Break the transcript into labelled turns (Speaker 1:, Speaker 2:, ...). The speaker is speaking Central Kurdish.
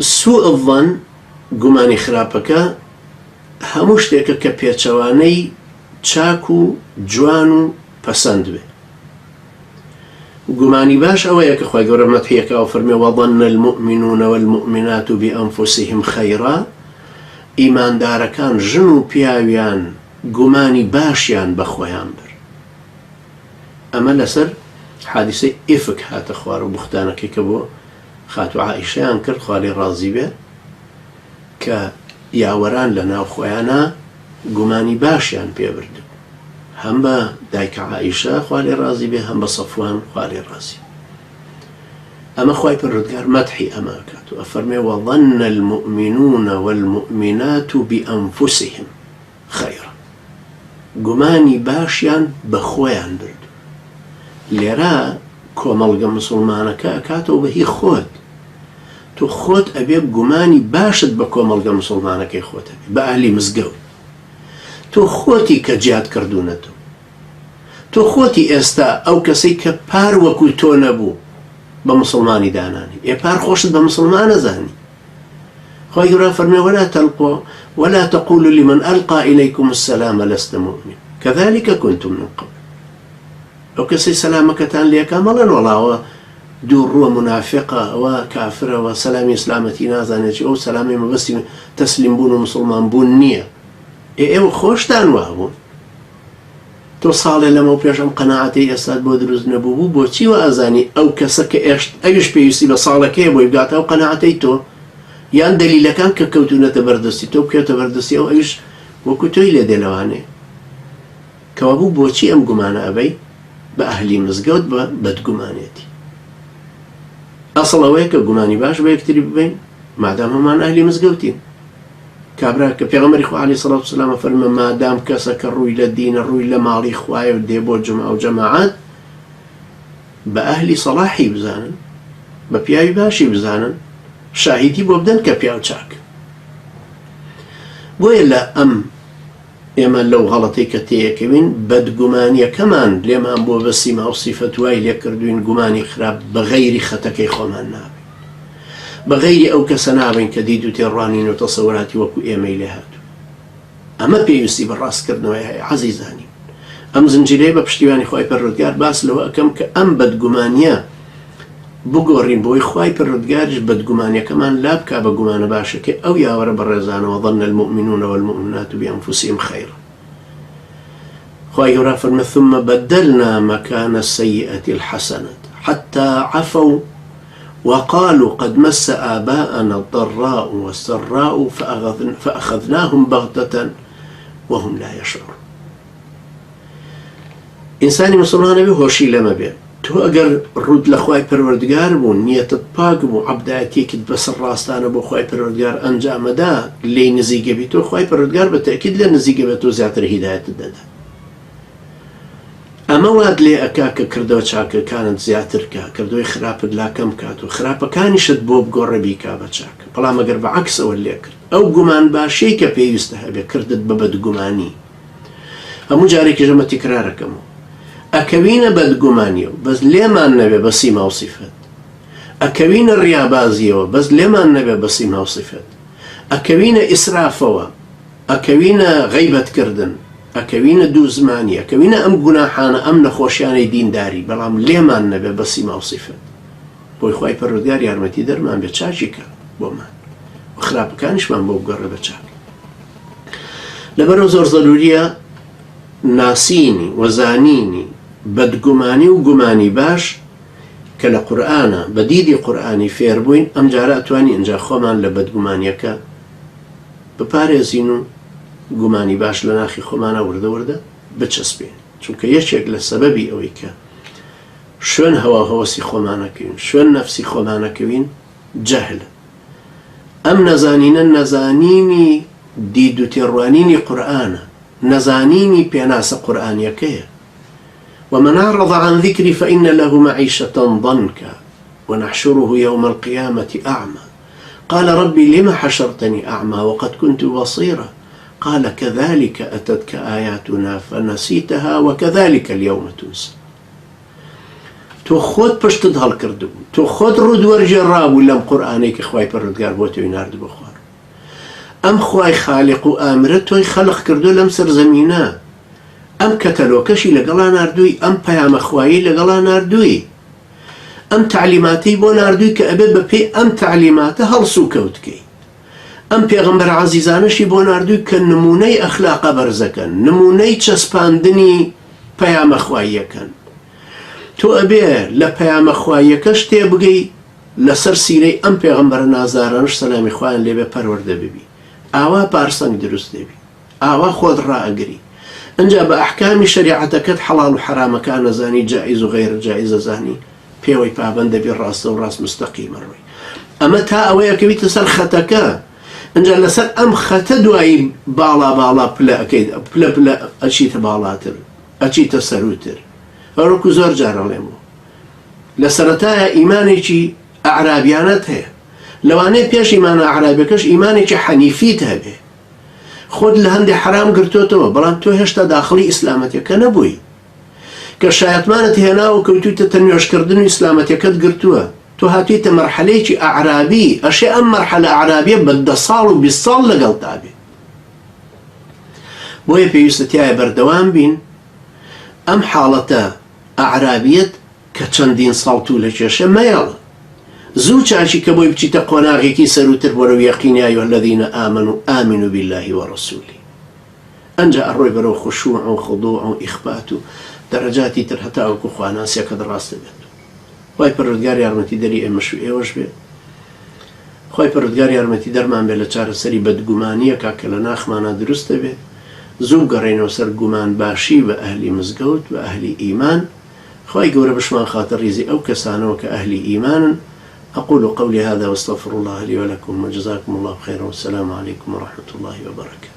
Speaker 1: سوء الظن گومانی خراپەکە هەموو شتێکە کە پێچەوانەی چاک و جوان و پەسەند بێ. گومانی باش ئەوەیە کە خوای گەورە مەدحیەکە فەرمێ وەظەنە المؤمنون والمؤمنات بأنفسهم خەیرا، ئیماندارەکان ژن و پیاویان گومانی باشیان بەخۆیان بر. ئەمە لەسەر حادیسەی ئیفک هاتە خوار و بوختانەکەی کە بۆ خاتو عائیشەیان کرد خوا لێی ڕازی بێ کە یاوەران لە ناو خۆیانە گومانی باشیان پێبرد، هەم بە دایکە عائیشە خوا لێی ڕازی بێ، هەم بە سەفوان خوا لێی ڕازی. ئەمە خوای پەروەردگار مەدحی ئەمە ئەکات و ئەفەرمێ وەظەنە المؤمنون والمؤمنات بأنفسهم خەیرا، گومانی باشیان بەخۆیان برد. لێرە کۆمەڵگە مسلمانەکە ئەکاتەوە بە هی خۆت، تۆ خۆت ئەبێ گومانی باشت بە کۆمەڵگە مسلمانەکەی خۆت هەبێ، بە ئاهلی مزگەوت. تۆ خۆتی کە جیات کردوونەتەوە، تۆ خۆتی ئێستا ئەو کەسەی کە پار وەکو تۆ نەبوو بە مسلمانی دانانی، ئێ پار خۆشت بە مسلمان نەزانی. خوای گەورە فەرمێ ولا تقولوا لمن ألقى إليكم السلام لست مؤمن كذلك كنتم من قبل. ئەو کەسەی سەلامەکەتان لێکا مەڵێن وەڵاوە دوو ڕووە منافقە، ئەوە کافرەوە، سەلامی ئیسلامەتی نازانێت، ئەو سەلامی مەبەستی تەسلیم بوون و مسلمان بوون نییە. ئێوە خۆشتان وابوون. تۆ ساڵێ لەمە پێش ئەم قەناعەتەی ئێستاد بۆ دروست نەبوو بوو، بۆچی وە ئازانی ئەو کەسە کە ئەویش پێویستی بە ساڵەکەیە بۆی بگاتە ئەو قەناعەتەی تۆ، یان دەلیلەکان کە کەوتونەتە بەردەستی تۆ بکەوتە بەردەستی ئەو ئەویش وەکو تۆی لێ دێ کەوا بوو بۆچی ئەم گومانە ئەبەی بە ئەهلی مزگەوت بە بەدگومانێتی. ئەسڵ ئەوەیە کە گومانی باش بە یەکتری ببین مادام هەمان ئەهلی مزگەوتین. کابرا کە پێغەمبەری خوا عەلەیهی سەڵات وسەلام فەرمێ مادام کەسە کە ڕووی لە دینە، ڕووی لە ماڵی خوایە و دێ بۆ جومع و جەماعەت، بە ئەهلی سەڵاحی بزانن، بە پیاوی باشی بزانن، شاهیدی بۆ بدەن کە پیاو چاک. بۆیە لە ئەم ئێمە لەو غەڵەتەی کە تێیەکەوین بەدگومانیەکەمان لێمان بۆ بە سیما و سیفەت وای لێ کردوین گومانی خراپ بە غەیری خەتەکەی خۆمان نابین، بە غەیری ئەو کەسە نابین کە دید و تێڕوانین و تەسەوراتی وەکو ئێمەی لێ هاتوو. ئەمە پێویستی بە ڕاستکردنەوەی هەیە عەزیزانی. ئەم زنجیرەیە بە پشتیوانی خوای پەروەردگار باس لەوە ئەکەم کە ئەم بەدگومانیە بگۆڕین بۆی خوای پەروەردگاریش بەدگومانیەکەمان لا بکا بە گومانە باشەکە ئەو یاوەرە بەڕێزانەوە ظن المؤمنون والمؤمنات بأنفسهم خيرا. خوای گەورە فەرمێ ثم بدلنا مكان السيئة الحسنة حتى عفوا وقالوا قد مس آباءنا الضراء والسراء فأخذناهم بغتة وهم لا يشعرون. إنساني مسلمان بي هوشي لما بي تۆ ئەگەر ڕوود لە خوای پەروەردگار بوو، نیەتت پاک بوو، عەبدایەتێکت بەسەر ڕاستانە بۆ خوای پەروەردگار ئەنجامەدا، لێی نزیکە بیت تۆ خوای پەروەردگار بە تەئکید لە نزیکە بێت تۆ زیاتر هیدایەتت دەدا. ئەمە وات لێ ئەکا کە کردەوە چاکەکانت زیاتر کە، کردەوەی خراپت لا کەم کات و خراپەکانیشت بۆ بگۆڕە بیکا بە چاکە. بەڵام ئەگەر بەعەکسەوە لێ کرد ئەو گومان باشەی کە پێویستە هەبێ کردت بە بەدگومانی. هەموو جارێکیش ئەمە تیکرارەکەمەوە، ئەکەوینە بەدگومانیەوە بەس لێمان نەبێ بە سیما و سیفەت، ئەکەوینە ڕیابازیەوە بەس لێمان نەبێ بە سیما و سیفەت، ئەکەوینە ئیسرافەوە، ئەکەوینە غەیبەتکردن، ئەکەوینە دوو زمانی، ئەکەوینە ئەم گوناحانە ئەم نەخۆشیانەی دینداری، بەڵام لێمان نەبێ بە سیما و سیفەت. بۆی خوای پەروەردگار یارمەتی دەرمان بێ چاکی کە بۆمان و خراپەکانیشمان بۆ بگەڕێ بە چاک. لەبەرەوە زۆر زەروریە ناسینی وەزانینی بەدگومانی و گومانی باش کە لە قورئانە بە دیدی قورئانی فێر بووین، ئەم جارە ئەتوانی ئەنجا خۆمان لە بەدگومانیەکە بپارێزین و گومانی باش لە ناخی خۆمانە وردە وردە بچەسبین. چونکە یەکێک لە سەبەبی ئەوەی کە شوێن هەوا هەوەسی خۆمانەکەوین، شوێن نەفسی خۆمانەکەوین جەهلە. ئەم نەزانینە نەزانینی دید و تێڕوانینی قورئانە، نەزانینی پێناسە قورئانیەکەیە. ومن أعرض عن ذكري فإن له معيشة ضنكا ونحشره يوم القيامة أعمى قال ربي لم حشرتني أعمى وقد كنت بصيرا قال كذلك أتتك آياتنا فنسيتها وكذلك اليوم تنسى. تۆ خۆت پشتت هەڵکردبوو، تۆ خۆت ڕوودوەرجێڕابوو لەم قورئانەی کە خوای پەروەردگار بۆ تۆی ناردبووە خوار. ئەم خوای خالیق و ئامرە تۆی خەلق کردو لەم سەرزەمینە، ئەم کەتەلۆکەشی لەگەڵا ناردووی، ئەم پەیامە خوایی لەگەڵا ناردووی، ئەم تعلیماتی بۆ ناردووی کە ئەبێ بەپێی ئەم تعلیماتە هەڵسوو کەوتکەی. ئەم پێغەمبەر عەزیزانەشی بۆ ناردووی کە نمونەی ئەخلاقە بەرزەکەن، نمونەی چەسپاندنی پەیامە خواییەکەن. تۆ ئەبێ لە پەیامە خواییەکەش تێبگەی لەسەر سیرەی ئەم پێغەمبەرە نازدارانش سەلامی خوایان لێبێ پەروەردە ببی، ئاوا پارسەنگ دروست دەبی، ئاوا خۆت ڕائەگری. ئەنجا بە ئەحکامی شەریعەتەکەت حەڵاڵ و حرامەکان نەزانی، جائیز و غەیرە جائیز ئەزانی، پێوەی پابەند دەبی، ڕاستە و ڕاست مستەقیمە ڕووی. ئەمە تا ئەوەیە کە بیتە سەر خەتەکە. ئەنجا لەسەر ئەم خەتە دوایی باڵا باڵا پلە ئەەکەیت، پلە پلە ئەچیتە باڵاتر، ئەچیتە سەروتر. ئەوڕۆکو زۆر جارەڵێمەوە لە سەرەتایە ئیمانێکی ئەعرابیانەت هەیە، لەوانەیە پێش ئیمانە ئەعرابیەکەش ئیمانێکی حەنیفیت هەبێ، خۆت لە هەندێک حرام گرتوتەوە، بەڵام تۆ هێشتا داخڵی ئیسلامەتیەکە نەبووی، کە شایەتمانت هێنا و کەوتویتە تەنوێشکردن و ئیسلامەتیەکەت گرتووە. تۆ هاتوویتە مەرحەلەیەکی ئەعرابی، ئەشێ ئەم مەرحەلە ئەعرابیە بە 10 ساڵ و 20 ساڵ لەگەڵ تابێ. بۆیە پێویستە تایە بەردەوام بین ئەم حاڵەتە ئەعرابیەت کە چەندین ساڵ توو لە کێشە مەیەڵە، زوو چاچی کە بۆی بچیتە قۆناغێکی سەروتر وەرە و یەقین یا ئەیوهە الەذینە ئامەنوا ئامینوا بالله وەڕەسوولیه. ئەنجا ئەڕۆی بەرەو خوشوع و خضوع و ئیخبات و دەرەجاتی تر هەتا وەکو خواناسیەکەت ڕاستە بێت. خوای پەروەردگار یارمەتیدەری ئێمەش و ئێوەش بێ. خوای پەروەردگار یارمەتی دەرمان بێ لە چارەسەری بەدگومانیەکە کە لە ناخمانە دروست دەبێت. زوو گەڕێنەوە سەر گومان باشی بە ئەهلی مزگەوت و ئەهلی ئیمان. خوای گەورە بشمان خاتە ڕیزی ئەو کەسانەوە کە ئەهلی ئیمانن. أقول قولي هذا واستغفر الله لي ولكم وجزاكم الله خيرا والسلام عليكم ورحمة الله وبركاته.